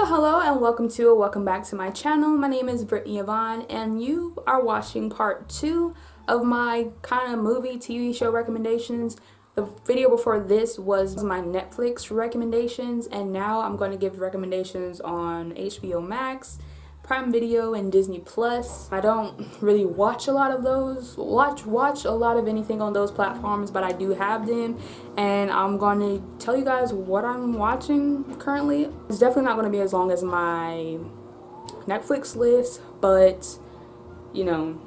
Hello and welcome back to my channel. My name is Brittney Yvonne and you are watching part 2 of my kind of movie TV show recommendations. The video before this was my Netflix recommendations, and now I'm going to give recommendations on HBO Max, Prime Video, and Disney Plus. I don't really watch a lot of those, watch a lot of anything on those platforms, but I do have them, and I'm going to tell you guys what I'm watching currently. It's definitely not going to be as long as my Netflix list, but you know,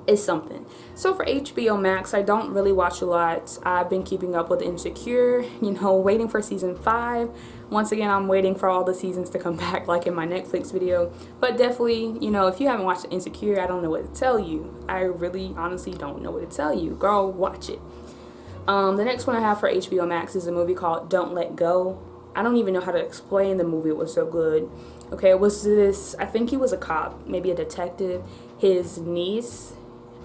it's something. So for HBO Max, I don't really watch a lot. I've been keeping up with Insecure, waiting for season 5. Once again, I'm waiting for all the seasons to come back like in my Netflix video. But definitely, if you haven't watched Insecure, I don't know what to tell you. I really honestly don't know what to tell you. Girl, watch it. The next one I have for HBO Max is a movie called Don't Let Go. I don't even know how to explain the movie. It was so good. Okay, it was this, I think he was a cop, maybe a detective. His niece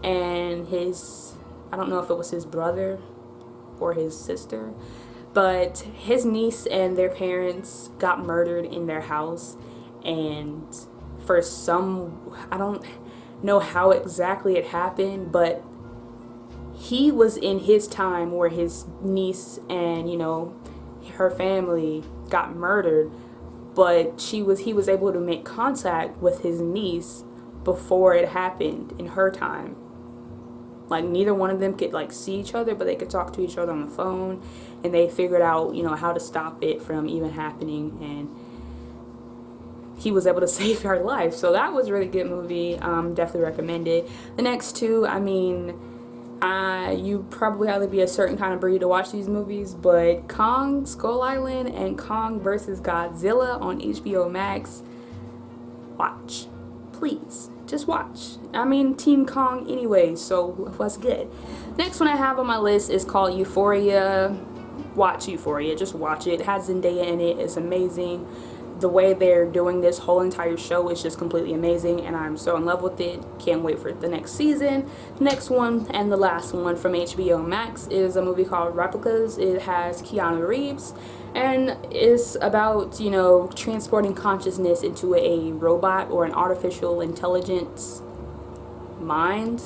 and I don't know if it was his brother or his sister, but his niece and their parents got murdered in their house, and for I don't know how exactly it happened, but he was in his time where his niece and her family got murdered, but he was able to make contact with his niece before it happened in her time. Like, neither one of them could see each other, but they could talk to each other on the phone, and they figured out how to stop it from even happening, and he was able to save her life. So that was a really good movie. Definitely recommend it. The next two, you probably have to be a certain kind of breed to watch these movies, but Kong Skull Island and Kong vs. Godzilla on HBO Max. Watch, please. Just watch. Team Kong anyway, so what's good? Next one I have on my list is called Euphoria. Watch Euphoria. Just watch it. It has Zendaya in it. It's amazing. The way they're doing this whole entire show is just completely amazing, and I'm so in love with it. Can't wait for the next season. Next one, and the last one from HBO Max, is a movie called Replicas. It has Keanu Reeves, and it's about, transporting consciousness into a robot or an artificial intelligence mind.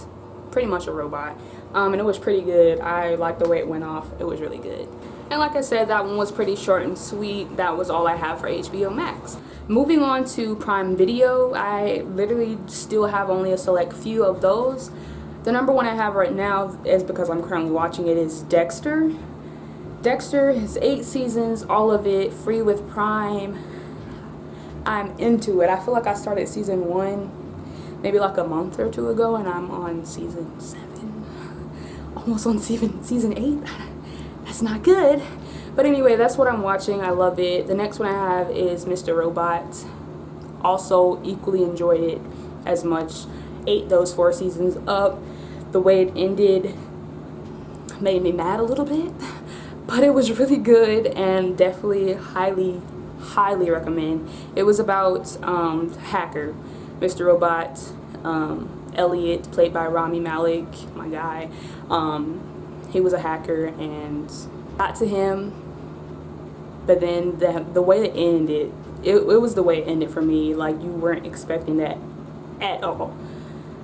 Pretty much a robot. And it was pretty good. I liked the way it went off. It was really good. And like I said, that one was pretty short and sweet. That was all I have for HBO Max. Moving on to Prime Video, I literally still have only a select few of those. The number one I have right now is, because I'm currently watching it, is Dexter. Dexter is 8 seasons, all of it, free with Prime. I'm into it. I feel like I started season 1 maybe like a month or 2 ago, and I'm on season 7. Almost on season 8. That's not good. But anyway, that's what I'm watching. I love it. The next one I have is Mr. Robot. Also equally enjoyed it as much. Ate those 4 seasons up. The way it ended made me mad a little bit, but it was really good, and definitely highly recommend. It was about hacker Mr. Robot, Elliot, played by Rami Malek, my guy. He was a hacker, and got to him, but then the way it ended, it was the way it ended for me. Like, you weren't expecting that at all.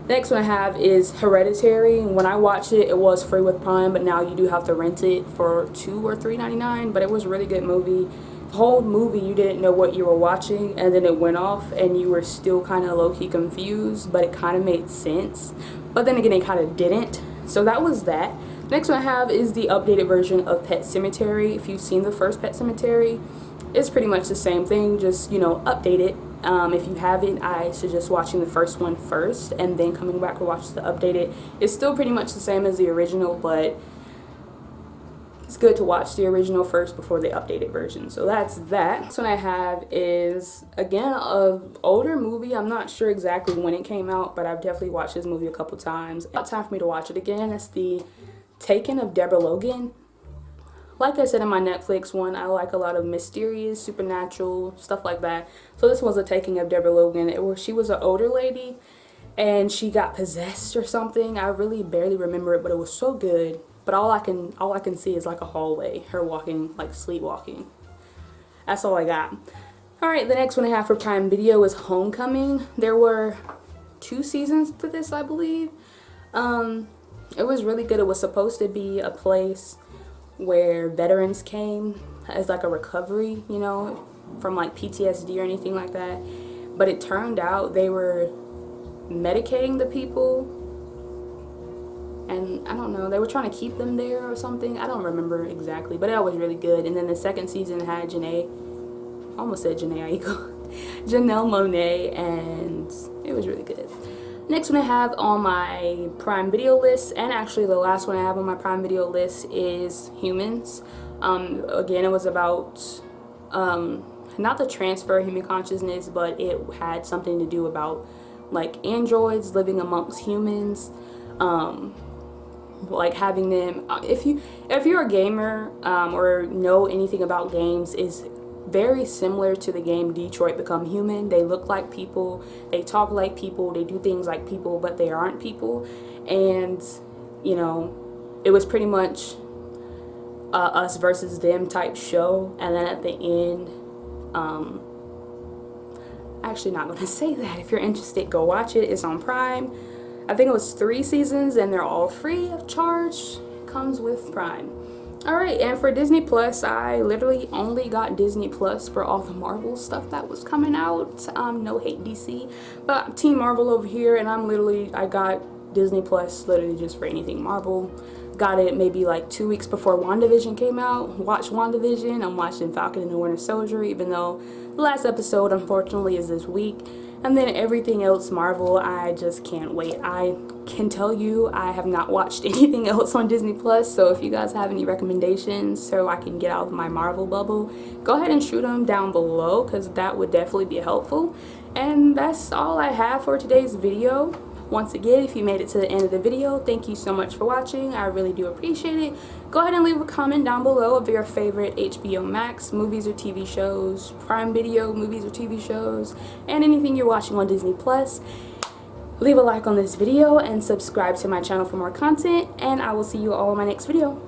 Next one I have is Hereditary. When I watched it, it was free with Prime, but now you do have to rent it for $2 or $3.99. But it was a really good movie. The whole movie, you didn't know what you were watching, and then it went off, and you were still kind of low-key confused, but it kind of made sense. But then again, it kind of didn't. So that was that. Next one I have is the updated version of Pet Sematary. If you've seen the first Pet Sematary, it's pretty much the same thing, just, update it. If you haven't, I suggest watching the first one first and then coming back to watch the updated. It's still pretty much the same as the original, but it's good to watch the original first before the updated version. So that's that. Next one I have is, again, an older movie. I'm not sure exactly when it came out, but I've definitely watched this movie a couple times. It's time for me to watch it again. It's the Taken of Deborah Logan. Like I said in my Netflix one, I like a lot of mysterious, supernatural, stuff like that. So this was a Taking of Deborah Logan. She was an older lady, and she got possessed or something. I really barely remember it, but it was so good. But all I can see is like a hallway, her walking, like sleepwalking. That's all I got. Alright, the next one I have for Prime Video is Homecoming. There were 2 seasons to this, I believe. It was really good. It was supposed to be a place where veterans came as like a recovery, you know, from like PTSD or anything like that. But it turned out they were medicating the people, and I don't know, they were trying to keep them there or something. I don't remember exactly, but it was really good. And then the second season had almost said Janae Aiko, Janelle Monáe, and it was really good. Next one I have on my Prime Video list, and actually the last one I have on my Prime Video list, is Humans. Again, it was about not the transfer of human consciousness, but it had something to do about like androids living amongst humans, like having them. If you're a gamer or know anything about games, is very similar to the game Detroit Become Human. They look like people, they talk like people, they do things like people, but they aren't people. And you know, it was pretty much us versus them type show. And then at the end, actually not gonna say that. If you're interested, go watch it. It's on Prime. I think it was 3 seasons, and they're all free of charge. Comes with Prime. Alright, and for Disney Plus, I literally only got Disney Plus for all the Marvel stuff that was coming out. No hate DC, but Team Marvel over here, and I got Disney Plus literally just for anything Marvel. Got it maybe like 2 weeks before WandaVision came out. Watched WandaVision. I'm watching Falcon and the Winter Soldier, even though the last episode unfortunately is this week. And then everything else Marvel, I just can't wait. I can tell you I have not watched anything else on Disney Plus, so if you guys have any recommendations so I can get out of my Marvel bubble, go ahead and shoot them down below, because that would definitely be helpful. And that's all I have for today's video. Once again, if you made it to the end of the video, thank you so much for watching. I really do appreciate it. Go ahead and leave a comment down below of your favorite HBO Max movies or TV shows, Prime Video movies or TV shows, and anything you're watching on Disney Plus. Leave a like on this video and subscribe to my channel for more content, and I will see you all in my next video.